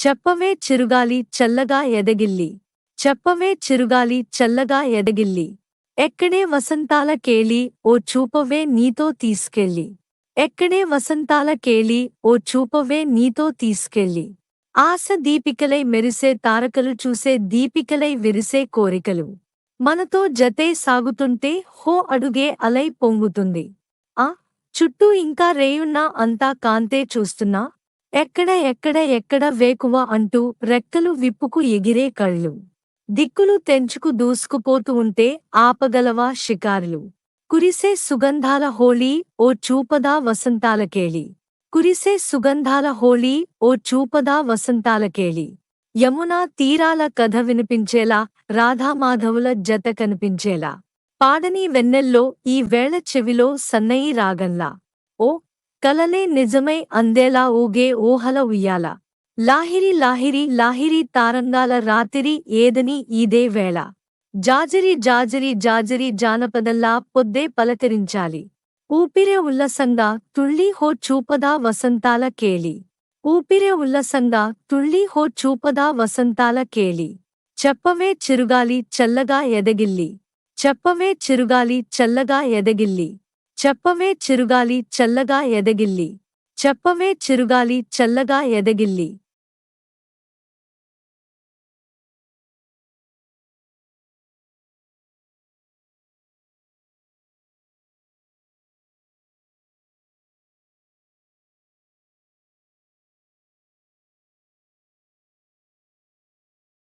చెప్పవే చిరుగాలి చల్లగా ఎదగిల్లి. చెప్పవే చిరుగాలి చల్లగా ఎదగిల్లి. ఎక్కడే వసంతాల కేళి ఓ చూపవే నీతో తీసుకెళ్ళి. ఎక్కడే వసంతాల కేళి ఓ చూపవే నీతో తీసుకెళ్ళి. ఆశ దీపికలై మెరిసే తారకలు చూసే దీపికలై విరిసే కోరికలు. మనతో జతే సాగుతుంటే హో అడుగే అలై పొంగుతుంది. ఆ చుట్టూ ఇంకా రేయున్నా అంతా కాంతే చూస్తున్నా. ఎక్కడ ఎక్కడ ఎక్కడ వేకువ అంటూ రెక్కలు విప్పుకు ఎగిరే కళ్ళు. దిక్కులు తెంచుకు దూసుకుపోతూ ఉంటే ఆపగలవా షికారులు. కురిసే సుగంధాల హోళీ ఓ చూపదా వసంతాలకేళి. కురిసే సుగంధాల హోళీ ఓ చూపదా వసంతాలకేళి. యమునా తీరాల కథ వినిపించేలా రాధామాధవుల జత కనిపించేలా. పాడని వెన్నెల్లో ఈ వేళ చెవిలో సన్నయి రాగంలా. ఓ కలలే నిజమై అందేలా ఊగే ఊహల ఉయ్యాల. లాహిరి లాహిరి లాహిరి తారంగాల రాతిరి ఏదని ఈదే వేళ. జాజరి జాజరి జాజరి జానపదల్లా పొద్దే పలకరించాలి. ఊపిరే ఉల్లసంగా తుళ్ళి హో చూపదా వసంతాల కేళి. ఊపిరే ఉల్లసంగా తుళ్ళి హో చూపదా వసంతాల కేళి. చెప్పవే చిరుగాలి చల్లగా ఎదగిల్లి. చెప్పవే చిరుగాలి చల్లగా ఎదగిల్లి. చెప్పవే చిరుగాలి చల్లగా ఎదగిల్లి. చెప్పవే చిరుగాలి చల్లగా ఎదగిల్లి.